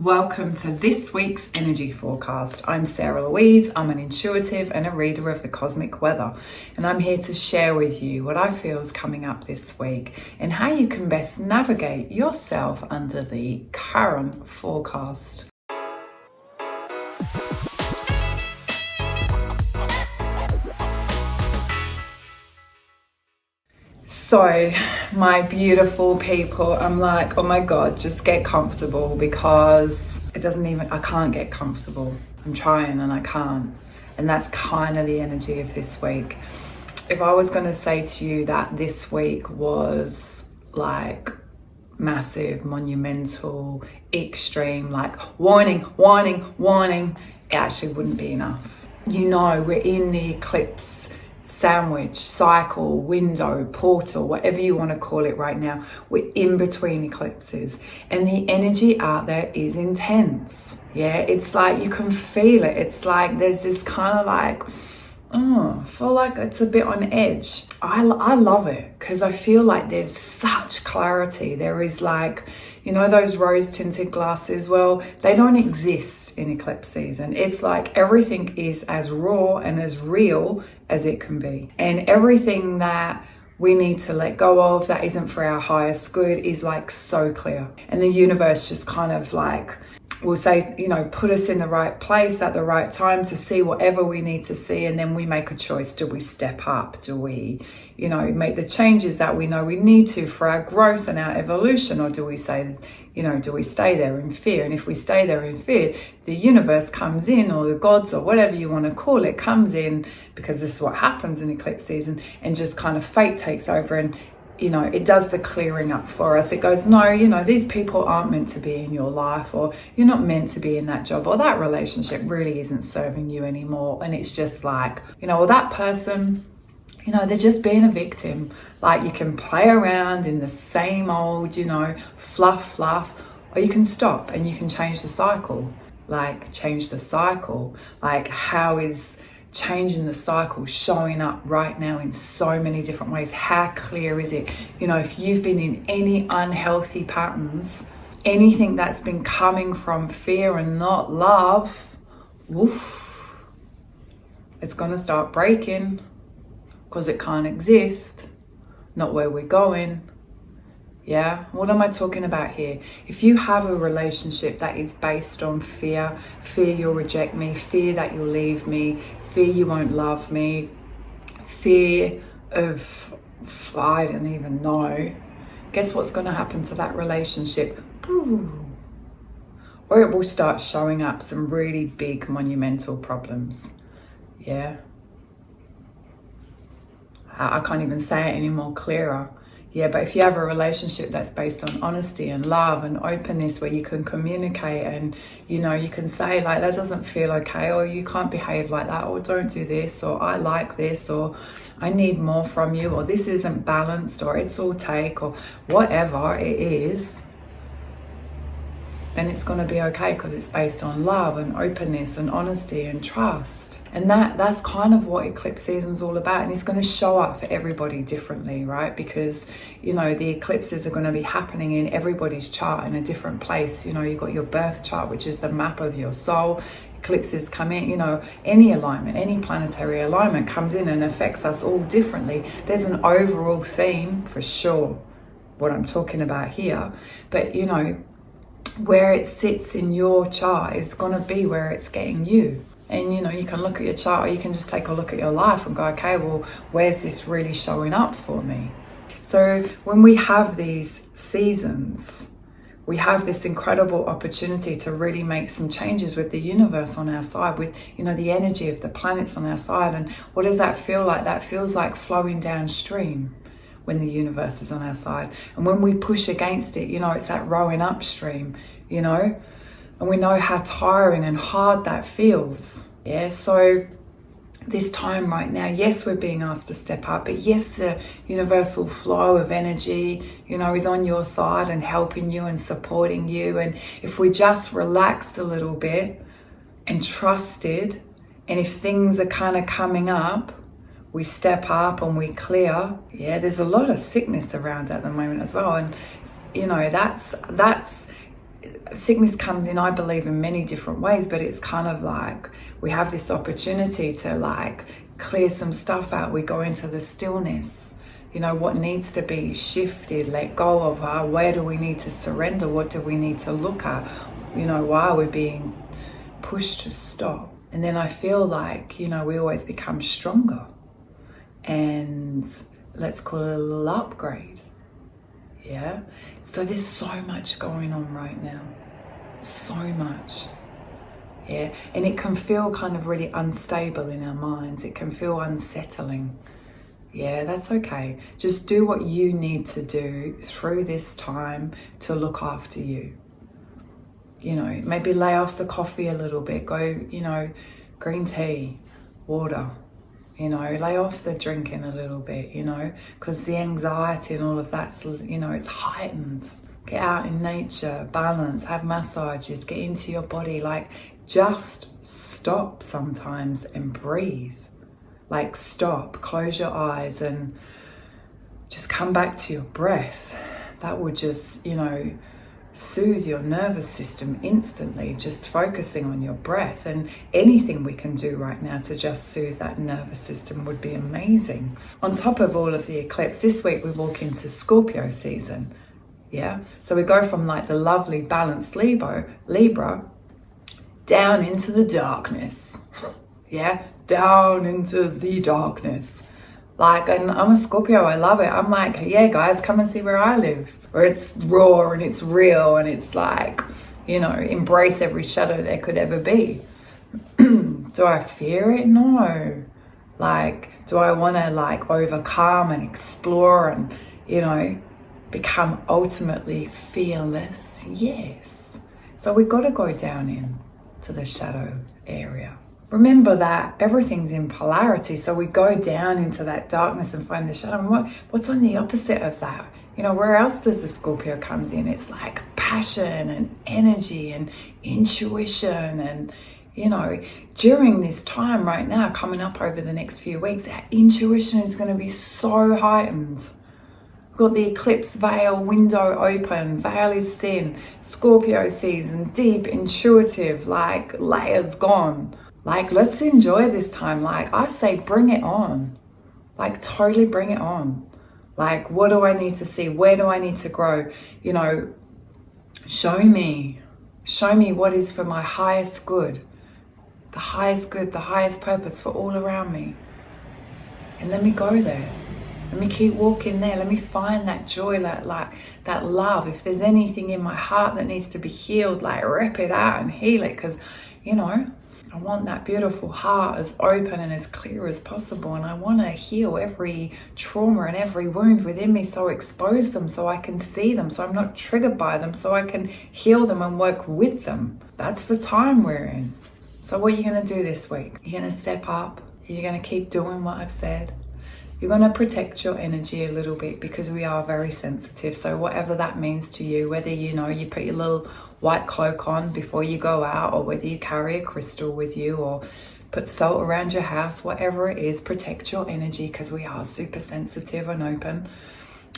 Welcome to this week's energy forecast. I'm Sarah Louise. I'm an intuitive and a reader of the cosmic weather, and I'm here to share with you what I feel is coming up this week and how you can best navigate yourself under the current forecast. So, my beautiful people, I'm like, oh my God, just get comfortable, because I can't get comfortable. I'm trying and I can't. And that's kind of the energy of this week. If I was going to say to you that this week was like massive, monumental, extreme, like warning, it actually wouldn't be enough. You know, we're in the eclipse sandwich, cycle, window, portal, whatever you want to call it right now. We're in between eclipses and the energy out there is intense. Yeah, it's like you can feel it. It's like there's this kind of like, I feel like it's a bit on edge. I love it because I feel like there's such clarity. There is like, you know, those rose tinted glasses, well, they don't exist in eclipse season. It's like everything is as raw and as real as it can be. And everything that we need to let go of that isn't for our highest good is like so clear. And the universe just kind of like, we'll say, you know, put us in the right place at the right time to see whatever we need to see. And then we make a choice. Do we step up? Do we, you know, make the changes that we know we need to for our growth and our evolution? Or do we say, you know, do we stay there in fear? And if we stay there in fear, the universe comes in, or the gods, or whatever you want to call it, comes in, because this is what happens in eclipse season, and just kind of fate takes over and, you know, it does the clearing up for us. It goes, no, you know, these people aren't meant to be in your life, or you're not meant to be in that job, or that relationship really isn't serving you anymore. And it's just like, you know, well, that person, you know, they're just being a victim. Like, you can play around in the same old, you know, fluff, or you can stop and you can change the cycle. Like, change the cycle. Like, how is changing the cycle showing up right now in so many different ways? How clear is it? You know, if you've been in any unhealthy patterns, anything that's been coming from fear and not love, woof, it's going to start breaking, because it can't exist, not where we're going. Yeah, what am I talking about here? If you have a relationship that is based on fear you'll reject me, fear that you'll leave me, fear you won't love me, fear of, I don't even know, guess what's going to happen to that relationship? Or it will start showing up some really big monumental problems. Yeah. I can't even say it any more clearer. Yeah, but if you have a relationship that's based on honesty and love and openness, where you can communicate and, you know, you can say like, that doesn't feel okay, or you can't behave like that, or don't do this, or I like this, or I need more from you, or this isn't balanced, or it's all take, or whatever it is, then it's going to be okay, because it's based on love and openness and honesty and trust. And that's kind of what eclipse season's all about. And it's going to show up for everybody differently, right? Because, you know, the eclipses are going to be happening in everybody's chart in a different place. You know, you've got your birth chart, which is the map of your soul. Eclipses come in, you know, any alignment, any planetary alignment comes in and affects us all differently. There's an overall theme for sure, what I'm talking about here. But, you know, where it sits in your chart is going to be where it's getting you. And, you know, you can look at your chart, or you can just take a look at your life and go, okay, well, where's this really showing up for me? So when we have these seasons, we have this incredible opportunity to really make some changes with the universe on our side, with, you know, the energy of the planets on our side. And what does that feel like? That feels like flowing downstream when the universe is on our side. And when we push against it, you know, it's that rowing upstream, you know, and we know how tiring and hard that feels. Yeah, so this time right now, yes, we're being asked to step up, but yes, the universal flow of energy, you know, is on your side and helping you and supporting you. And if we just relaxed a little bit and trusted, and if things are kind of coming up, we step up and we clear. Yeah, there's a lot of sickness around at the moment as well. And, you know, that's sickness comes in, I believe, in many different ways, but it's kind of like we have this opportunity to like clear some stuff out. We go into the stillness, you know, what needs to be shifted, let go of, where do we need to surrender, what do we need to look at, you know, why are we being pushed to stop? And then I feel like, you know, we always become stronger, and let's call it a little upgrade. Yeah, so there's so much going on right now, so much. Yeah, and it can feel kind of really unstable in our minds. It can feel unsettling. Yeah, that's okay. Just do what you need to do through this time to look after you. You know, maybe lay off the coffee a little bit, go, you know, green tea, water, you know, lay off the drinking a little bit, you know, because the anxiety and all of that's, you know, it's heightened. Get out in nature, balance, have massages, get into your body, like just stop sometimes and breathe. Like stop, close your eyes and just come back to your breath. That would just, you know, soothe your nervous system instantly, just focusing on your breath. And anything we can do right now to just soothe that nervous system would be amazing. On top of all of the eclipse, this week we walk into Scorpio season. Yeah, so we go from like the lovely balanced Libra down into the darkness. Yeah, down into the darkness. Like, and I'm a Scorpio, I love it. I'm like, yeah, guys, come and see where I live. Where it's raw and it's real and it's like, you know, embrace every shadow there could ever be. Do I fear it? No. Like, do I want to like overcome and explore and, you know, become ultimately fearless? Yes. So we got to go down in to the shadow area. Remember that everything's in polarity, so we go down into that darkness and find the shadow. And what's on the opposite of that? You know, where else does the Scorpio comes in? It's like passion and energy and intuition. And, you know, during this time right now, coming up over the next few weeks, our intuition is going to be so heightened. We've got the eclipse veil window open, veil is thin, Scorpio season, deep, intuitive, like layers gone. Like, let's enjoy this time. Like, I say, bring it on. Like, totally bring it on. Like, what do I need to see? Where do I need to grow? You know, show me what is for my highest good, the highest purpose for all around me. And let me go there. Let me keep walking there. Let me find that joy, that love. If there's anything in my heart that needs to be healed, like rip it out and heal it. Because, you know, I want that beautiful heart as open and as clear as possible. And I want to heal every trauma and every wound within me. So expose them so I can see them. So I'm not triggered by them. So I can heal them and work with them. That's the time we're in. So what are you going to do this week? You're going to step up. You're going to keep doing what I've said. You're going to protect your energy a little bit because we are very sensitive. So whatever that means to you, whether, you know, you put your little white cloak on before you go out, or whether you carry a crystal with you, or put salt around your house, whatever it is, protect your energy because we are super sensitive and open.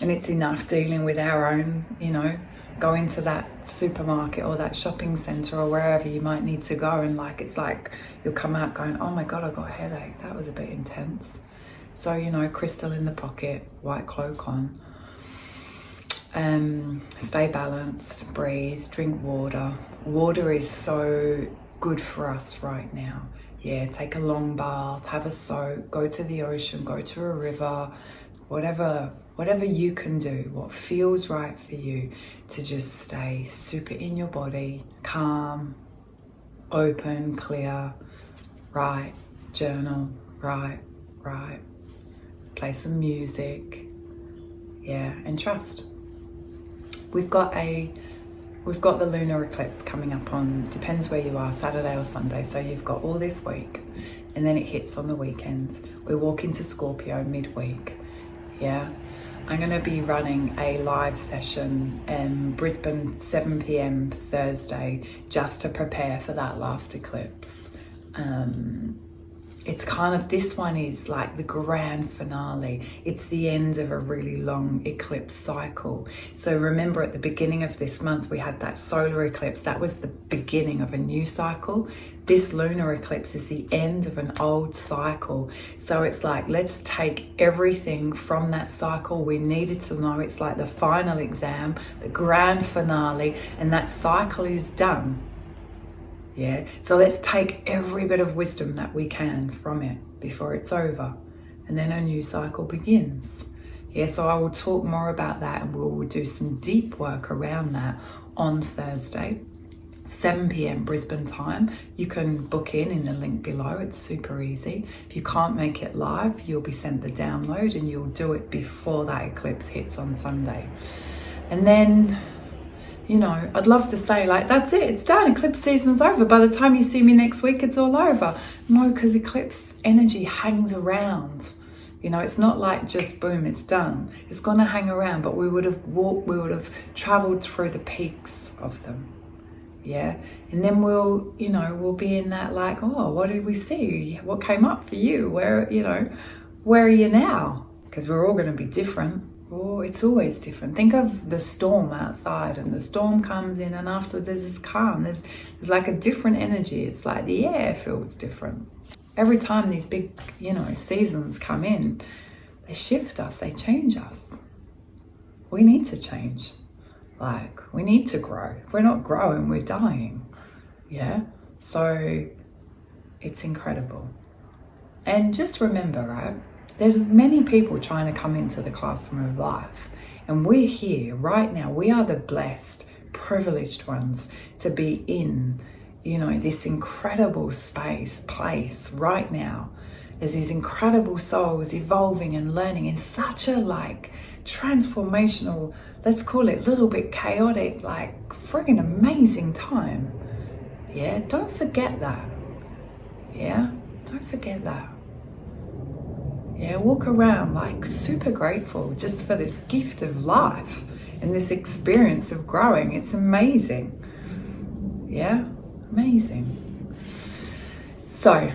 And it's enough dealing with our own, you know, go into that supermarket or that shopping centre or wherever you might need to go, and like, it's like you'll come out going, oh my God, I got a headache. That was a bit intense. So, you know, crystal in the pocket, white cloak on. Stay balanced, breathe, drink water. Water is so good for us right now. Yeah, take a long bath, have a soak, go to the ocean, go to a river, whatever you can do, what feels right for you to just stay super in your body, calm, open, clear, write, journal, write. Play some music, yeah, and trust. We've got the lunar eclipse coming up on, depends where you are, Saturday or Sunday. So you've got all this week, and then it hits on the weekends. We walk into Scorpio midweek. Yeah, I'm going to be running a live session in Brisbane, 7 p.m. Thursday, just to prepare for that last eclipse. it's kind of, this one is like the grand finale. It's the end of a really long eclipse cycle. So remember, at the beginning of this month, we had that solar eclipse. That was the beginning of a new cycle. This lunar eclipse is the end of an old cycle. So it's like, let's take everything from that cycle we needed to know. It's like the final exam, the grand finale, and that cycle is done. Yeah, so let's take every bit of wisdom that we can from it before it's over, and then a new cycle begins. Yeah, so I will talk more about that, and we'll do some deep work around that on Thursday, 7 p.m. Brisbane time. You can book in the link below. It's super easy. If you can't make it live, you'll be sent the download, and you'll do it before that eclipse hits on Sunday. And then, you know, I'd love to say, like, that's it, it's done, eclipse season's over. By the time you see me next week, it's all over. No, because eclipse energy hangs around. You know, it's not like just boom, it's done. It's going to hang around, but we would have walked, we would have traveled through the peaks of them. Yeah. And then we'll, you know, we'll be in that, like, oh, what did we see? What came up for you? Where, you know, where are you now? Because we're all going to be different. Oh, it's always different. Think of the storm outside, and the storm comes in, and afterwards there's this calm. There's like a different energy. It's like the air feels different. Every time these big, you know, seasons come in, they shift us, they change us. We need to change. Like, we need to grow. If we're not growing, we're dying. Yeah? So it's incredible. And just remember, right? There's many people trying to come into the classroom of life, and we're here right now. We are the blessed, privileged ones to be in, you know, this incredible place right now. There's these incredible souls evolving and learning in such a, like, transformational, let's call it a little bit chaotic, like friggin' amazing time. Yeah, don't forget that. Yeah, don't forget that. Yeah, walk around like super grateful just for this gift of life and this experience of growing. It's amazing. Yeah, amazing. So,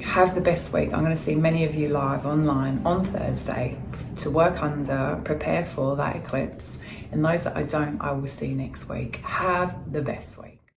have the best week. I'm going to see many of you live online on Thursday to work under, prepare for that eclipse. And those that I don't, I will see next week. Have the best week.